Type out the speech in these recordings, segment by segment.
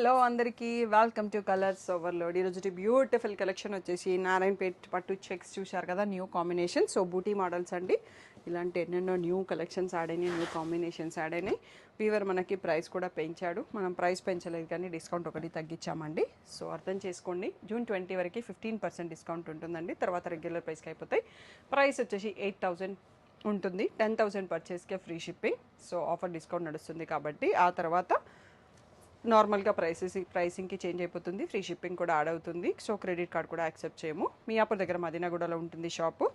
Hello అందరికీ welcome to colours overload. ఈరోజు beautiful collection వచ్చేసి నారాయణపేట్ పట్టు చెక్స్ చూశారు కదా, న్యూ కాంబినేషన్. సో బూటీ మోడల్స్ అండి, ఇలాంటి ఎన్నెన్నో న్యూ కలెక్షన్స్ యాడ్ అయినాయి, న్యూ కాంబినేషన్స్ యాడ్ అయినాయి. వీవర్ మనకి ప్రైస్ కూడా పెంచాడు, మనం ప్రైస్ పెంచలేదు కానీ డిస్కౌంట్ ఒకటి తగ్గించామండి. సో అర్థం చేసుకోండి, జూన్ 20 వరకు 15% డిస్కౌంట్ ఉంటుందండి. తర్వాత రెగ్యులర్ ప్రైస్కి అయిపోతాయి. ప్రైస్ వచ్చేసి 8,000 ఉంటుంది. 10,000 పర్చేస్కే free shipping. So offer discount నడుస్తుంది కాబట్టి ఆ తర్వాత నార్మల్గా ప్రైసింగ్కి చేంజ్ అయిపోతుంది, ఫ్రీ షిప్పింగ్ కూడా యాడ్ అవుతుంది. సో క్రెడిట్ కార్డ్ కూడా యాక్సెప్ట్ చేయము. మియాపూర్ దగ్గర మదీనాగూడలో ఉంటుంది shop.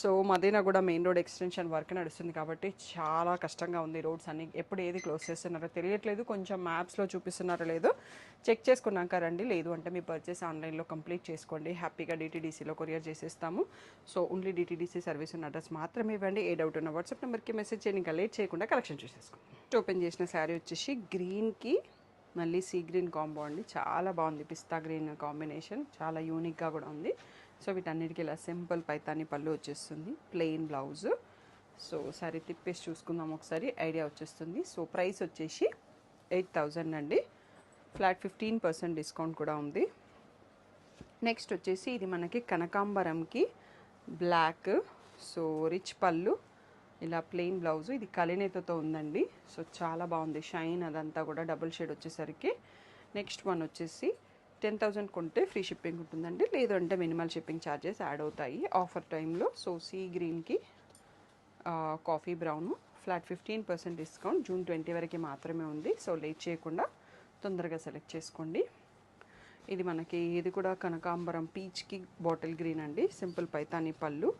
So Madinaguda main road extension work నడుస్తుంది కాబట్టి చాలా కష్టంగా ఉంది. రోడ్స్ అన్ని ఎప్పుడు ఏది క్లోజ్ చేస్తున్నారో తెలియట్లేదు. కొంచెం మ్యాప్స్లో చూపిస్తున్నారో లేదో చెక్ చేసుకున్నాక రండి, లేదు అంటే మీ పర్చేస్ ఆన్లైన్లో కంప్లీట్ చేసుకోండి. హ్యాపీగా డిటీడీసీలో కొరియర్ చేసేస్తాము. సో ఓన్లీ డిటీడీసీ సర్వీస్ ఉన్న అడ్రస్ మాత్రమే ఇవ్వండి. ఏ డౌట్ ఉన్న వాట్సాప్ నెంబర్కి మెసేజ్ చేయండి. ఇంకా లేట్ చేయకుండా కలెక్షన్ చూసేసుకోండి. ఓపెన్ చేసిన శారీ వచ్చేసి గ్రీన్కి మళ్ళీ సీ గ్రీన్ కాంబో అండి, చాలా బాగుంది. పిస్తా గ్రీన్ కాంబినేషన్ చాలా యూనిక్గా కూడా ఉంది. సో వీటన్నిటికీ ఇలా సింపుల్ పైతాని పళ్ళు వచ్చేస్తుంది, ప్లెయిన్ బ్లౌజ్. సో సారీ తిప్పేసి చూసుకుందాం ఒకసారి, ఐడియా వచ్చేస్తుంది. సో ప్రైస్ వచ్చేసి 8,000 అండి, ఫ్లాట్ 15% డిస్కౌంట్ కూడా ఉంది. నెక్స్ట్ వచ్చేసి ఇది మనకి కనకాంబరంకి బ్లాక్, సో రిచ్ పళ్ళు, ఇలా ప్లెయిన్ బ్లౌజ్. ఇది కలినేతతో ఉందండి. సో చాలా బాగుంది, షైన్ అదంతా కూడా డబుల్ షేడ్ వచ్చేసరికి. నెక్స్ట్ వన్ వచ్చేసి 10,000 కొంటే ఫ్రీ షిప్పింగ్ ఉంటుందండి, లేదంటే మినిమల్ షిప్పింగ్ ఛార్జెస్ యాడ్ అవుతాయి ఆఫర్ టైంలో. సో సీ గ్రీన్కి coffee brown, flat 15% discount, June 20 వరకు మాత్రమే ఉంది. సో లేట్ చేయకుండా తొందరగా సెలెక్ట్ చేసుకోండి. ఇది కూడా కనకాంబరం పీచ్కి బాటిల్ గ్రీన్ అండి, సింపుల్ పైతాని పళ్ళు.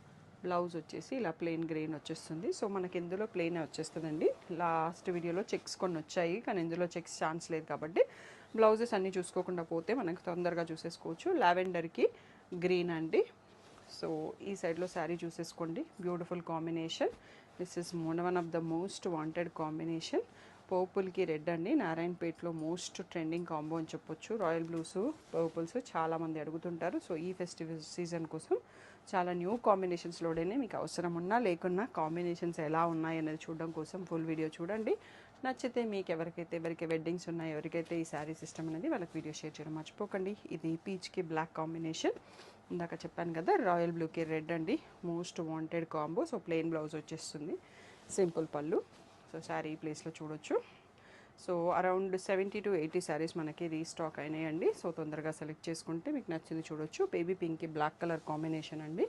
బ్లౌజ్ వచ్చేసి ఇలా ప్లెయిన్ గ్రీన్ వచ్చేస్తుంది. సో మనకి ఇందులో ప్లెయిన్ వచ్చేస్తుందండి. లాస్ట్ వీడియోలో చెక్స్ కొన్ని వచ్చాయి కానీ ఇందులో చెక్స్ ఛాన్స్ లేదు కాబట్టి బ్లౌజెస్ అన్నీ చూసుకోకుండా పోతే మనకు తొందరగా చూసేసుకోవచ్చు. లావెండర్కి గ్రీన్ అండి. సో ఈ సైడ్లో శారీ చూసేసుకోండి, beautiful combination. This is one of the most wanted combination. పర్పుల్కి రెడ్ అండి, నారాయణపేట్లో మోస్ట్ ట్రెండింగ్ కాంబో అని చెప్పొచ్చు. రాయల్ బ్లూస్ పర్పుల్స్ చాలామంది అడుగుతుంటారు. సో ఈ ఫెస్టివల్ సీజన్ కోసం చాలా న్యూ కాంబినేషన్స్ లోడైనా మీకు అవసరం ఉన్నా లేకున్నా కాంబినేషన్స్ ఎలా ఉన్నాయి అనేది చూడడం కోసం ఫుల్ వీడియో చూడండి. నచ్చితే మీకు ఎవరికి వెడ్డింగ్స్ ఉన్నాయి, ఎవరికైతే ఈ శారీ సిస్టమ్ అనేది వాళ్ళకి వీడియో షేర్ చేయడం మర్చిపోకండి. ఇది పీచ్కి బ్లాక్ కాంబినేషన్, ఇందాక చెప్పాను కదా రాయల్ బ్లూకి రెడ్ అండి, most wanted combo. So plain blouse వచ్చేస్తుంది, సింపుల్ పళ్ళు. సో శారీ ఈ ప్లేస్లో చూడొచ్చు. సో అరౌండ్ 70 to 80 శారీస్ మనకి రీస్టాక్ అయినాయండి. సో తొందరగా సెలెక్ట్ చేసుకుంటే మీకు నచ్చింది చూడొచ్చు. బేబీ పింక్కి బ్లాక్ కలర్ కాంబినేషన్ అండి.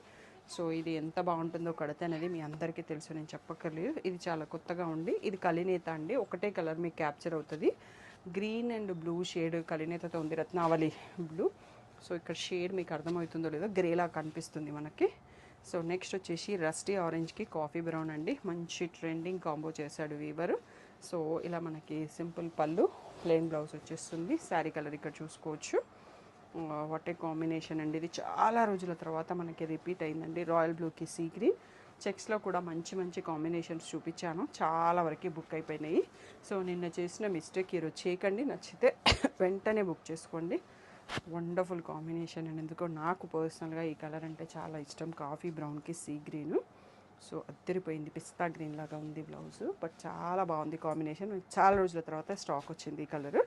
సో ఇది ఎంత బాగుంటుందో కడితే అనేది మీ అందరికీ తెలుసు, నేను చెప్పక్కర్లేదు. ఇది చాలా కొత్తగా ఉండి, ఇది కలినేత అండి, ఒకటే కలర్ మీకు క్యాప్చర్ అవుతుంది. గ్రీన్ అండ్ బ్లూ షేడ్ కలినేతతో ఉంది, రత్నావళి బ్లూ. సో ఇక్కడ షేడ్ మీకు అర్థమవుతుందో లేదో గ్రేలా కనిపిస్తుంది మనకి. సో నెక్స్ట్ వచ్చేసి రస్టీ ఆరెంజ్కి కాఫీ బ్రౌన్ అండి, మంచి ట్రెండింగ్ కాంబో చేశాడు వీవర్. సో ఇలా మనకి సింపుల్ పళ్ళు, ప్లెయిన్ బ్లౌజ్ వచ్చేస్తుంది. శారీ కలర్ ఇక్కడ చూసుకోవచ్చు. వాట్ ఏ కాంబినేషన్ అండి, ఇది చాలా రోజుల తర్వాత మనకి రిపీట్ అయిందండి. రాయల్ బ్లూకి సీ గ్రీన్. చెక్స్లో కూడా మంచి మంచి కాంబినేషన్స్ చూపించాను, చాలా వరకు బుక్ అయిపోయినాయి. సో నిన్న చేసిన మిస్టేక్ ఈరోజు చేయకండి, నచ్చితే వెంటనే బుక్ చేసుకోండి. వండర్ఫుల్ కాంబినేషన్ అండ్ ఎందుకో నాకు పర్సనల్గా ఈ కలర్ అంటే చాలా ఇష్టం, కాఫీ బ్రౌన్కి సీ గ్రీన్. సో అద్దరిపోయింది, పిస్తా గ్రీన్ లాగా ఉంది బ్లౌజ్, బట్ చాలా బాగుంది కాంబినేషన్. చాలా రోజుల తర్వాత స్టాక్ వచ్చింది ఈ కలర్.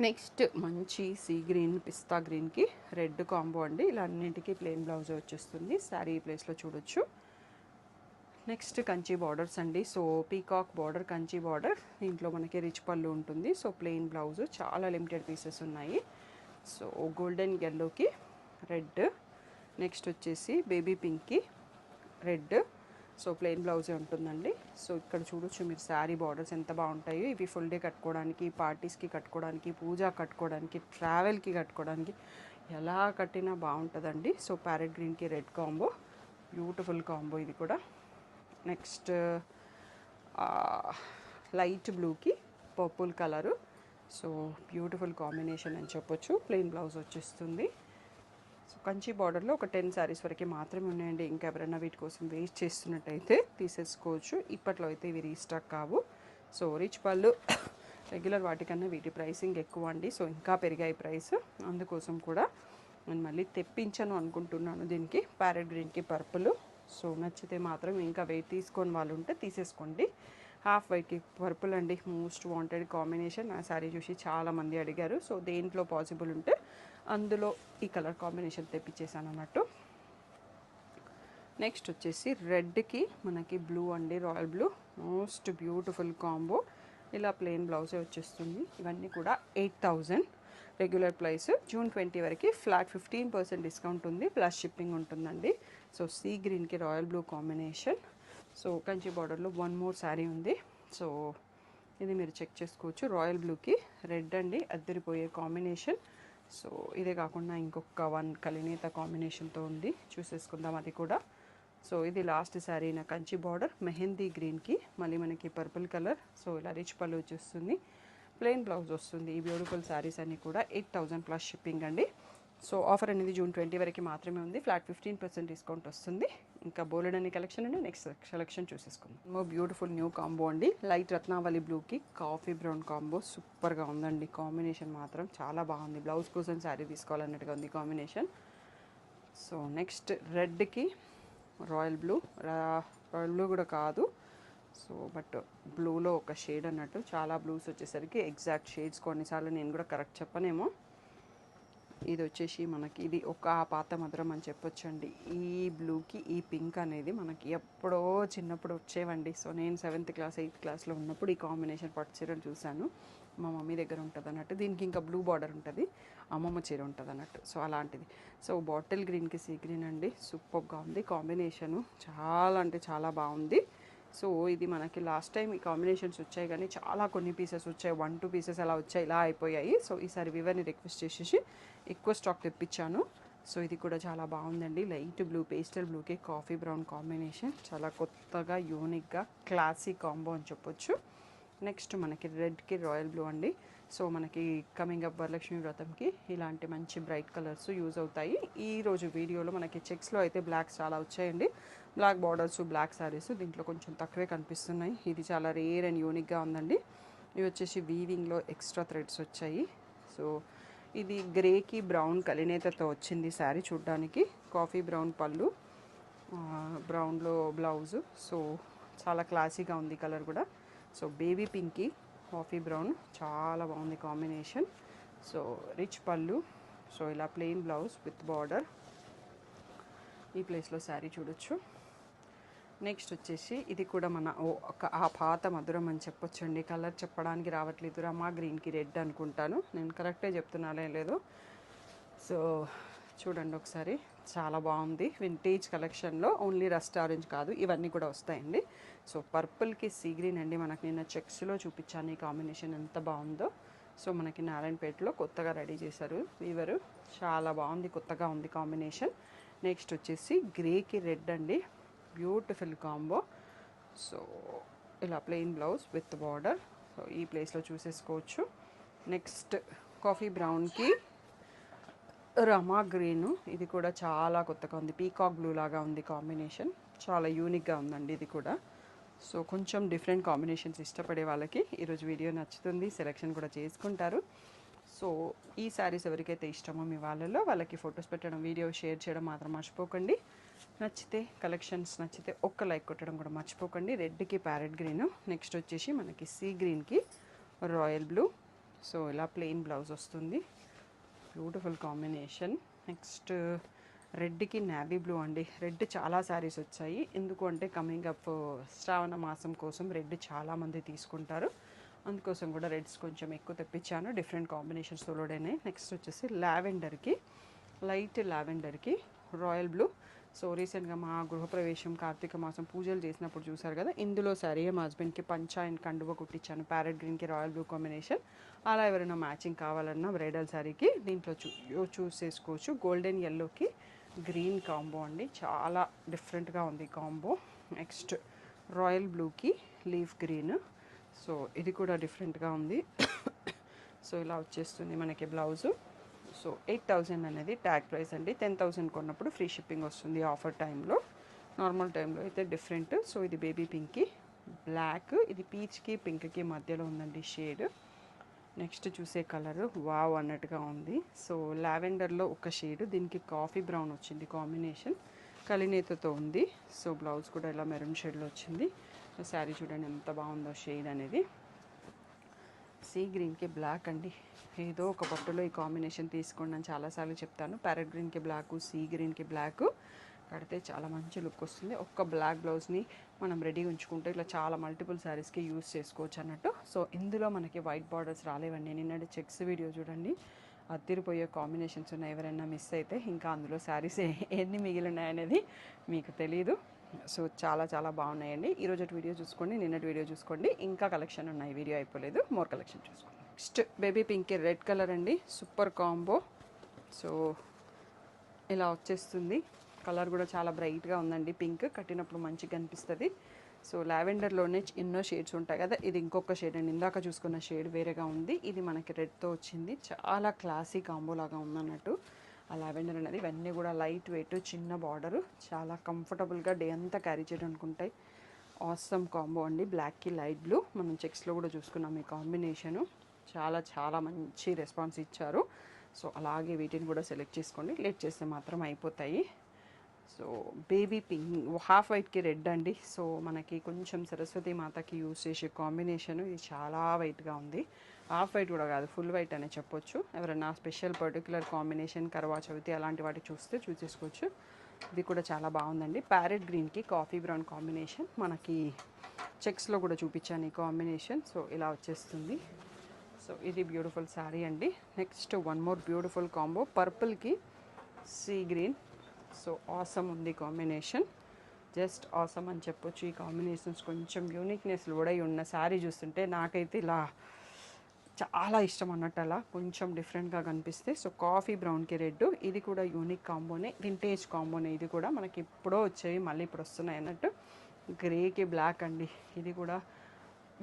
నెక్స్ట్ మంచి సీ గ్రీన్ పిస్తా గ్రీన్కి రెడ్ కాంబో అండి, ఇలా అన్నింటికి ప్లెయిన్ బ్లౌజ్ వచ్చేస్తుంది. శారీ ఈ ప్లేస్లో చూడొచ్చు. నెక్స్ట్ కంచి బార్డర్స్ అండి. So peacock border, Kanchi border, దీంట్లో మనకి రిచ్ పళ్ళు ఉంటుంది. సో ప్లెయిన్ బ్లౌజ్, చాలా లిమిటెడ్ పీసెస్ ఉన్నాయి. సో గోల్డెన్ ఎల్లోకి రెడ్, నెక్స్ట్ వచ్చేసి బేబీ పింక్కి రెడ్. సో ప్లెయిన్ బ్లౌజే ఉంటుందండి. సో ఇక్కడ చూడొచ్చు మీరు శారీ బార్డర్స్ ఎంత బాగుంటాయో. ఇవి ఫుల్ డే కట్టుకోవడానికి, పార్టీస్కి కట్టుకోవడానికి, పూజ కట్టుకోవడానికి, ట్రావెల్కి కట్టుకోవడానికి, ఎలా కట్టినా బాగుంటుందండి. సో ప్యారెట్ గ్రీన్కి రెడ్ కాంబో, బ్యూటిఫుల్ కాంబో ఇది కూడా. నెక్స్ట్ లైట్ బ్లూకి purple colour. So beautiful combination అని చెప్పొచ్చు. ప్లెయిన్ బ్లౌజ్ వచ్చేస్తుంది. సో కంచి బార్డర్లో ఒక 10 శారీస్ వరకు మాత్రమే ఉన్నాయండి. ఇంకా ఎవరైనా వీటి కోసం వెయిట్ చేస్తున్నట్టయితే తీసేసుకోవచ్చు. ఇప్పట్లో అయితే ఇవి రీస్టాక్ కావు. సో రిచ్ పళ్ళు రెగ్యులర్ వాటికన్నా వీటి ప్రైసింగ్ ఎక్కువ అండి. సో ఇంకా పెరిగాయి ప్రైస్, అందుకోసం కూడా నేను మళ్ళీ తెప్పించను అనుకుంటున్నాను. దీనికి ప్యారెట్ గ్రీన్కి పర్పుల్. సో నచ్చితే మాత్రం ఇంకా వెయిట్ తీసుకొని వాళ్ళు ఉంటే తీసేసుకోండి. హాఫ్ వైట్కి పర్పుల్ అండి, మోస్ట్ వాంటెడ్ కాంబినేషన్. ఆ శారీ చూసి చాలామంది అడిగారు. సో దేంట్లో పాసిబుల్ ఉంటే అందులో ఈ కలర్ కాంబినేషన్ తెప్పించేసాను అన్నట్టు. నెక్స్ట్ వచ్చేసి రెడ్కి మనకి బ్లూ అండి, royal blue, most beautiful combo. ఇలా ప్లెయిన్ బ్లౌజే వచ్చేస్తుంది. ఇవన్నీ కూడా 8000 రెగ్యులర్ ప్రైస్. జూన్ 20 వరకు ఫ్లాట్ 15% డిస్కౌంట్ ఉంది, ప్లస్ షిప్పింగ్ ఉంటుందండి. సో సీ గ్రీన్కి royal blue combination. So Kanchi బార్డర్లో వన్ మోర్ శారీ ఉంది. సో ఇది మీరు చెక్ చేసుకోవచ్చు. రాయల్ బ్లూకి రెడ్ అండి, అద్దరిపోయే కాంబినేషన్. సో ఇదే కాకుండా ఇంకొక వన్ కలినేత కాంబినేషన్తో ఉంది, చూసేసుకుందాం అది కూడా. సో ఇది లాస్ట్ శారీ నా కంచి బార్డర్ మెహందీ గ్రీన్కి మళ్ళీ మనకి పర్పుల్ కలర్. సో ఇలా రిచ్ పళ్ళు వచ్చేస్తుంది, ప్లెయిన్ బ్లౌజ్ వస్తుంది. ఈ బ్యూటిఫుల్ శారీస్ అన్నీ కూడా 8000 ప్లస్ షిప్పింగ్ అండి. సో ఆఫర్ అనేది జూన్ 20 వరకు మాత్రమే ఉంది, ఫ్లాట్ 15% డిస్కౌంట్ వస్తుంది. ఇంకా బోలెడ్ అనే కలెక్షన్ అండి. నెక్స్ట్ కలెక్షన్ చూసేసుకుందాం. బ్యూటిఫుల్ న్యూ కాంబో అండి, లైట్ రత్నావళి బ్లూకి కాఫీ బ్రౌన్ కాంబో. సూపర్గా ఉందండి కాంబినేషన్, మాత్రం చాలా బాగుంది. బ్లౌజ్ కోసం శారీ తీసుకోవాలన్నట్టుగా ఉంది కాంబినేషన్. సో నెక్స్ట్ రెడ్కి రాయల్ బ్లూ, రాయల్ బ్లూ కూడా కాదు, సో బట్ బ్లూలో ఒక షేడ్ అన్నట్టు. చాలా బ్లూస్ వచ్చేసరికి ఎగ్జాక్ట్ షేడ్స్ కొన్నిసార్లు నేను కూడా కరెక్ట్ చెప్పనేమో. ఇది వచ్చేసి మనకి ఇది ఒక పాత మధురం అని చెప్పొచ్చండి. ఈ బ్లూకి ఈ పింక్ అనేది మనకి ఎప్పుడో చిన్నప్పుడు వచ్చేవండి. సో నేను 7th క్లాస్ 8th క్లాస్లో ఉన్నప్పుడు ఈ కాంబినేషన్ పట్టు చీరలు చూశాను. మా మమ్మీ దగ్గర ఉంటుంది అన్నట్టు. దీనికి ఇంకా బ్లూ బార్డర్ ఉంటుంది, అమ్మమ్మ చీర ఉంటుంది అన్నట్టు. సో అలాంటిది. సో బాటిల్ గ్రీన్కి సీ గ్రీన్ అండి, సూపర్గా ఉంది కాంబినేషను, చాలా అంటే చాలా బాగుంది. సో ఇది మనకి లాస్ట్ టైం ఈ కాంబినేషన్స్ వచ్చాయి, కానీ చాలా కొన్ని పీసెస్ వచ్చాయి, 1-2 పీసెస్ అలా వచ్చాయి, ఇలా అయిపోయాయి. సో ఈసారి వివర్ని రిక్వెస్ట్ చేసేసి ఎక్కువ స్టాక్ తెప్పించాను. సో ఇది కూడా చాలా బాగుందండి, లైట్ బ్లూ పేస్టల్ బ్లూకి కాఫీ బ్రౌన్ కాంబినేషన్. చాలా కొత్తగా యూనిక్గా క్లాసీ కాంబో అని చెప్పొచ్చు. నెక్స్ట్ మనకి రెడ్కి రాయల్ బ్లూ అండి. సో మనకి కమింగ్ అప్ వరలక్ష్మి వ్రతంకి ఇలాంటి మంచి బ్రైట్ కలర్స్ యూజ్ అవుతాయి. ఈరోజు వీడియోలో మనకి చెక్స్లో అయితే బ్లాక్స్ చాలా వచ్చాయండి, బ్లాక్ బార్డర్స్, బ్లాక్ శారీస్. దీంట్లో కొంచెం తక్కువే కనిపిస్తున్నాయి. ఇది చాలా రేర్ అండ్ యూనిక్గా ఉందండి. ఇవి వచ్చేసి వీవింగ్లో ఎక్స్ట్రా థ్రెడ్స్ వచ్చాయి. సో ఇది గ్రేకి బ్రౌన్ కలినేతతో వచ్చింది శారీ చూడ్డానికి. కాఫీ బ్రౌన్ పళ్ళు, బ్రౌన్లో బ్లౌజు. సో చాలా క్లాసీగా ఉంది కలర్ కూడా. సో బేబీ పింక్కి కాఫీ బ్రౌన్, చాలా బాగుంది కాంబినేషన్. సో రిచ్ పళ్ళు. సో ఇలా ప్లెయిన్ బ్లౌజ్ విత్ బార్డర్. ఈ ప్లేస్లో శారీ చూడొచ్చు. నెక్స్ట్ వచ్చేసి ఇది కూడా మన ఒక ఆ పాత మధురం అని చెప్పొచ్చండి. కలర్ చెప్పడానికి రావట్లేదు, రమా గ్రీన్కి రెడ్ అనుకుంటాను, నేను కరెక్టే చెప్తున్నానే లేదు. సో చూడండి ఒకసారి, చాలా బాగుంది. వింటేజ్ కలెక్షన్లో ఓన్లీ రస్ట్ ఆరెంజ్ కాదు, ఇవన్నీ కూడా వస్తాయండి. సో పర్పుల్కి సీ గ్రీన్ అండి, మనకి నిన్న చెక్స్లో చూపించాను ఈ కాంబినేషన్ ఎంత బాగుందో. సో మనకి నారాయణపేటలో కొత్తగా రెడీ చేశారు వీవరు, చాలా బాగుంది, కొత్తగా ఉంది కాంబినేషన్. నెక్స్ట్ వచ్చేసి గ్రేకి రెడ్ అండి, బ్యూటిఫుల్ కాంబో. సో ఇలా plain blouse with border. So ఈ ప్లేస్లో చూసేసుకోవచ్చు. నెక్స్ట్ కాఫీ బ్రౌన్కి రమా గ్రీను, ఇది కూడా చాలా కొత్తగా ఉంది, పీకాక్ బ్లూ లాగా ఉంది కాంబినేషన్, చాలా యూనిక్గా ఉందండి ఇది కూడా. సో కొంచెం డిఫరెంట్ కాంబినేషన్స్ ఇష్టపడే వాళ్ళకి ఈరోజు వీడియో నచ్చుతుంది, సెలెక్షన్ కూడా చేసుకుంటారు. సో ఈ శారీస్ ఎవరికైతే ఇష్టమో మీ వాళ్ళకి ఫొటోస్ పెట్టడం, వీడియో షేర్ చేయడం మాత్రం మర్చిపోకండి. నచ్చితే కలెక్షన్స్ నచ్చితే ఒక్క లైక్ కొట్టడం కూడా మర్చిపోకండి. రెడ్కి ప్యారెట్ గ్రీను, నెక్స్ట్ వచ్చేసి మనకి సీ గ్రీన్కి రాయల్ బ్లూ. సో ఇలా ప్లెయిన్ బ్లౌజ్ వస్తుంది, బ్యూటిఫుల్ కాంబినేషన్. నెక్స్ట్ రెడ్కి నావీ బ్లూ అండి. రెడ్ చాలా శారీస్ వచ్చాయి, ఎందుకు అంటే కమింగ్ అప్ శ్రావణ మాసం కోసం రెడ్ చాలామంది తీసుకుంటారు, అందుకోసం కూడా రెడ్స్ కొంచెం ఎక్కువ తెప్పించాను, డిఫరెంట్ కాంబినేషన్స్ తోడైనాయి. నెక్స్ట్ వచ్చేసి లావెండర్కి, లైట్ లావెండర్కి రాయల్ బ్లూ. సో రీసెంట్గా మా గృహప్రవేశం కార్తీక మాసం పూజలు చేసినప్పుడు చూసారు కదా, ఇందులో శారీ మా హస్బెండ్కి పంచా అండ్ కండువ కుట్టించాను, ప్యారెట్ గ్రీన్కి రాయల్ బ్లూ కాంబినేషన్. అలా ఎవరైనా మ్యాచింగ్ కావాలన్నా బ్రైడల్ శారీకి దీంట్లో చూస్ చేసుకోవచ్చు. గోల్డెన్ ఎల్లోకి గ్రీన్ కాంబో అండి, చాలా డిఫరెంట్గా ఉంది కాంబో. నెక్స్ట్ రాయల్ బ్లూకి లీఫ్ గ్రీన్. సో ఇది కూడా డిఫరెంట్గా ఉంది. సో ఇలా వచ్చేస్తుంది మనకి బ్లౌజు. సో 8000 అనేది ట్యాగ్ ప్రైస్ అండి, 10,000 కొన్నప్పుడు ఫ్రీ షిప్పింగ్ వస్తుంది ఆఫర్ టైంలో, నార్మల్ టైంలో అయితే డిఫరెంట్. సో ఇది బేబీ పింక్కి బ్లాక్, ఇది పీచ్కి పింక్కి మధ్యలో ఉందండి షేడ్. నెక్స్ట్ చూసే కలర్ వావ్ అన్నట్టుగా ఉంది. సో లావెండర్లో ఒక షేడ్, దీనికి కాఫీ బ్రౌన్ వచ్చింది కాంబినేషన్, కలినేతతో ఉంది. సో బ్లౌజ్ కూడా ఇలా మెరూన్ షేడ్లో వచ్చింది. నెక్స్ట్ వచ్చేసి మనకి సీ గ్రీన్కి రాయల్ బ్లూ. సో ఇలా plain blouse with border. So ఈ ప్లేస్లో శారీ చూడొచ్చు. నెక్స్ట్ శారీ చూడండి ఎంత బాగుందో షేడ్ అనేది. సీ గ్రీన్కి బ్లాక్ అండి, ఏదో ఒక పట్టులో ఈ కాంబినేషన్ తీసుకోండి అని చాలాసార్లు చెప్తాను. ప్యారెట్ గ్రీన్కి బ్లాక్, సీ గ్రీన్కి బ్లాక్ కడితే చాలా మంచి లుక్ వస్తుంది. ఒక్క బ్లాక్ బ్లౌజ్ని మనం రెడీ ఉంచుకుంటే ఇట్లా చాలా మల్టిపుల్ శారీస్కి యూస్ చేసుకోవచ్చు అన్నట్టు. సో ఇందులో మనకి వైట్ బార్డర్స్ రాలేవండి. నిన్నటి చెక్స్ వీడియో చూడండి, అదిరిపోయే కాంబినేషన్స్ ఉన్నాయి. ఎవరైనా మిస్ అయితే ఇంకా అందులో శారీస్ ఎన్ని మిగిలి ఉన్నాయనేది మీకు తెలీదు. సో చాలా చాలా బాగున్నాయండి. ఈరోజు వీడియో చూసుకోండి, నిన్నటి వీడియో చూసుకోండి, ఇంకా కలెక్షన్ ఉన్నాయి, వీడియో అయిపోలేదు, మోర్ కలెక్షన్ చూసుకోండి. Next baby pink red colour అండి, సూపర్ కాంబో. సో ఇలా వచ్చేస్తుంది, కలర్ కూడా చాలా బ్రైట్గా ఉందండి. పింక్ కట్టినప్పుడు మంచిగా అనిపిస్తుంది. సో లావెండర్లోనే ఎన్నో షేడ్స్ ఉంటాయి కదా, ఇది ఇంకొక షేడ్ అండి. ఇందాక చూసుకున్న షేడ్ వేరేగా ఉంది, ఇది మనకి రెడ్తో వచ్చింది. చాలా క్లాసీ కాంబో లాగా ఉందన్నట్టు ఆ లావెండర్ అనేది. ఇవన్నీ కూడా లైట్ వెయిట్, చిన్న బార్డరు, చాలా కంఫర్టబుల్గా డే అంతా క్యారీ చేయడానికి ఉంటాయి. ఆసమ్ కాంబో అండి. బ్లాక్కి లైట్ బ్లూ, మనం చెక్స్లో కూడా చూసుకున్నాం ఈ కాంబినేషను. చాలా చాలా మంచి రెస్పాన్స్ ఇచ్చారు. సో అలాగే వీటిని కూడా సెలెక్ట్ చేసుకోండి, లేట్ చేస్తే మాత్రం అయిపోతాయి. సో బేబీ పింక్, హాఫ్ వైట్కి రెడ్ అండి. సో మనకి కొంచెం సరస్వతి మాతకి యూజ్ చేసే కాంబినేషను, ఇది చాలా వైట్గా ఉంది. హాఫ్ వైట్ కూడా కాదు, ఫుల్ వైట్ అనే చెప్పొచ్చు. ఎవరైనా special particular combination, Karva Chavithi అలాంటి వాటి చూస్తే చూసేసుకోవచ్చు. ఇది కూడా చాలా బాగుందండి. ప్యారెట్ గ్రీన్కి కాఫీ బ్రౌన్ కాంబినేషన్, మనకి చెక్స్లో కూడా చూపించాను ఈ కాంబినేషన్. సో ఇలా వచ్చేస్తుంది. సో ఇది బ్యూటిఫుల్ శారీ అండి. Next one more beautiful combo, పర్పుల్కి సీ గ్రీన్. సో ఆసమ్ ఉంది కాంబినేషన్, జస్ట్ ఆసమ్ అని చెప్పొచ్చు. ఈ కాంబినేషన్స్ కొంచెం యూనిక్నెస్ కూడా ఉన్న శారీ చూస్తుంటే నాకైతే ఇలా చాలా ఇష్టం అన్నట్టు, అలా కొంచెం డిఫరెంట్గా కనిపిస్తే. సో కాఫీ బ్రౌన్కి రెడ్, ఇది కూడా యూనిక్ కాంబోనే, వింటేజ్ కాంబోనే. ఇది కూడా మనకి ఇప్పుడో వచ్చేవి మళ్ళీ ఇప్పుడు వస్తున్నాయి అన్నట్టు. గ్రేకి బ్లాక్ అండి, ఇది కూడా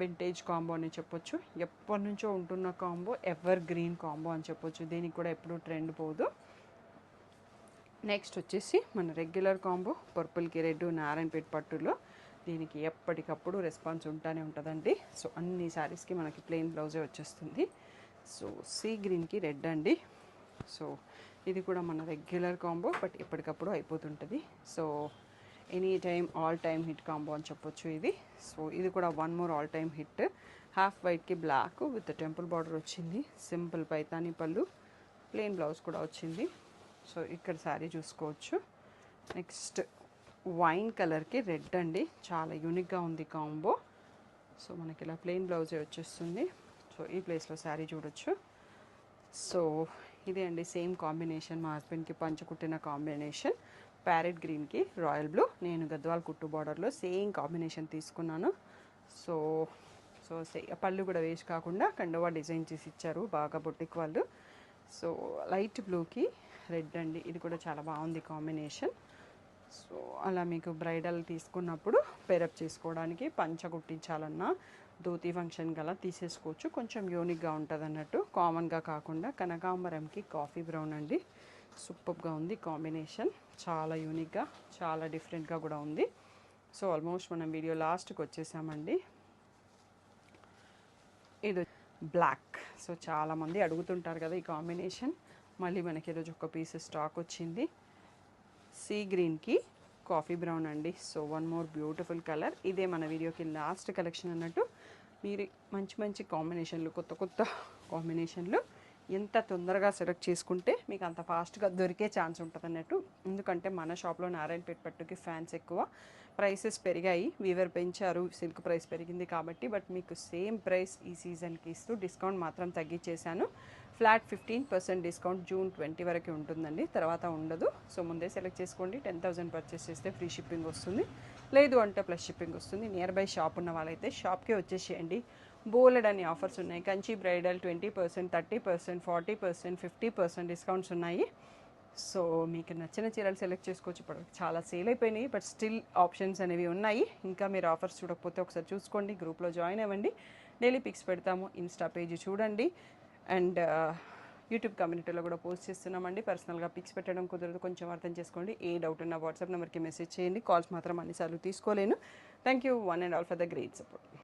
వింటేజ్ కాంబో అని చెప్పొచ్చు. ఎప్పటి నుంచో ఉంటున్న కాంబో, ఎవర్ గ్రీన్ కాంబో అని చెప్పొచ్చు. దీనికి కూడా ఎప్పుడూ ట్రెండ్ పోదు. నెక్స్ట్ వచ్చేసి మన రెగ్యులర్ కాంబో, పర్పుల్కి రెడ్, నారాయణపేట పట్టులో. దీనికి ఎప్పటికప్పుడు రెస్పాన్స్ ఉంటూనే ఉంటుందండి. సో అన్ని శారీస్కి మనకి ప్లెయిన్ బ్లౌజే వచ్చేస్తుంది. సో సీ గ్రీన్కి రెడ్ అండి. సో ఇది కూడా మన రెగ్యులర్ కాంబో, బట్ ఎప్పటికప్పుడు అయిపోతుంటుంది. So any time all time hit combo అని చెప్పొచ్చు ఇది. సో ఇది కూడా one more all time hit. Half వైట్కి బ్లాక్ విత్ టెంపుల్ బార్డర్ వచ్చింది. సింపుల్ పైతానీ పళ్ళు, ప్లెయిన్ బ్లౌజ్ కూడా వచ్చింది. సో ఇక్కడ శారీ చూసుకోవచ్చు. నెక్స్ట్ వైన్ కలర్కి రెడ్ అండి, చాలా యూనిక్గా ఉంది కాంబో. సో మనకి ఇలా ప్లెయిన్ బ్లౌజే వచ్చేస్తుంది. సో ఈ ప్లేస్లో శారీ చూడొచ్చు. సో ఇదే అండి సేమ్ కాంబినేషన్, మా హస్బెండ్కి పంచకుట్టిన కాంబినేషన్. ప్యారెట్ గ్రీన్కి రాయల్ బ్లూ, నేను గద్వాల్ కుట్టు బార్డర్లో సేమ్ కాంబినేషన్ తీసుకున్నాను. సో సో పళ్ళు కూడా వేస్ట్ కాకుండా కండువా డిజైన్ చేసి ఇచ్చారు బాగా బొట్టిక్ వాళ్ళు. సో లైట్ బ్లూకి రెడ్ అండి, ఇది కూడా చాలా బాగుంది కాంబినేషన్. సో అలా మీకు బ్రైడల్ తీసుకున్నప్పుడు పేరప్ చేసుకోవడానికి, పంచ కుట్టించాలన్నా, ధోతి ఫంక్షన్ గల తీసేసుకోవచ్చు. కొంచెం యూనిక్గా ఉంటుంది అన్నట్టు, కామన్గా కాకుండా. కనకాంబరంకి కాఫీ బ్రౌన్ అండి, సూపర్గా ఉంది కాంబినేషన్. చాలా యూనిక్గా, చాలా డిఫరెంట్గా కూడా ఉంది. సో ఆల్మోస్ట్ మనం వీడియో లాస్ట్కి వచ్చేసామండి. ఇది బ్లాక్. సో చాలామంది అడుగుతుంటారు కదా ఈ కాంబినేషన్, మళ్ళీ మనకి ఈరోజు ఒక పీస్ స్టాక్ వచ్చింది. సీ గ్రీన్కి కాఫీ బ్రౌన్ అండి. So one more beautiful colour. ఇదే మన వీడియోకి లాస్ట్ కలెక్షన్ అన్నట్టు. మీరు మంచి మంచి కాంబినేషన్లు, కొత్త కొత్త కాంబినేషన్లు ఎంత తొందరగా సెలెక్ట్ చేసుకుంటే మీకు అంత ఫాస్ట్గా దొరికే ఛాన్స్ ఉంటుంది అన్నట్టు. ఎందుకంటే మన షాప్లో నారాయణపేట పట్టుకి ఫ్యాన్స్ ఎక్కువ, ప్రైసెస్ పెరిగాయి, వీవర్ పెంచారు, సిల్క్ ప్రైస్ పెరిగింది కాబట్టి. బట్ మీకు సేమ్ ప్రైస్ ఈ సీజన్కి ఇస్తూ డిస్కౌంట్ మాత్రం తగ్గించేశాను. ఫ్లాట్ 15% డిస్కౌంట్ జూన్ 20 వరకు ఉంటుందండి, తర్వాత ఉండదు. సో ముందే సెలెక్ట్ చేసుకోండి. 10,000 పర్చేస్ చేస్తే ఫ్రీ షిప్పింగ్ వస్తుంది, లేదు అంటే ప్లస్ షిప్పింగ్ వస్తుంది. నియర్ బై షాప్ ఉన్న వాళ్ళైతే షాప్కే వచ్చేసేయండి. బోలెడ్ అని ఆఫర్స్ ఉన్నాయి. కంచి బ్రైడల్ 20%, 30%, 40%, 50% డిస్కౌంట్స్ ఉన్నాయి. సో మీకు నచ్చిన చీరలు సెలెక్ట్ చేసుకోవచ్చు. ఇప్పుడు చాలా సేల్ అయిపోయినాయి, బట్ స్టిల్ ఆప్షన్స్ అనేవి ఉన్నాయి. ఇంకా మీరు ఆఫర్స్ చూడకపోతే ఒకసారి చూసుకోండి, గ్రూప్లో జాయిన్ అవ్వండి. డైలీ పిక్స్ పెడతాము, ఇన్స్టా పేజ్ చూడండి. అండ్ యూట్యూబ్ కమ్యూనిటీలో కూడా పోస్ట్ చేస్తున్నామండి. పర్సనల్గా పిక్స్ పెట్టడం కుదరదు, కొంచెం అర్థం చేసుకోండి. ఏ డౌట్ ఉన్నా వాట్సాప్ నెంబర్కి మెసేజ్ చేయండి. కాల్స్ మాత్రం అన్నిసార్లు తీసుకోలేను. Thank you one and all for the great support.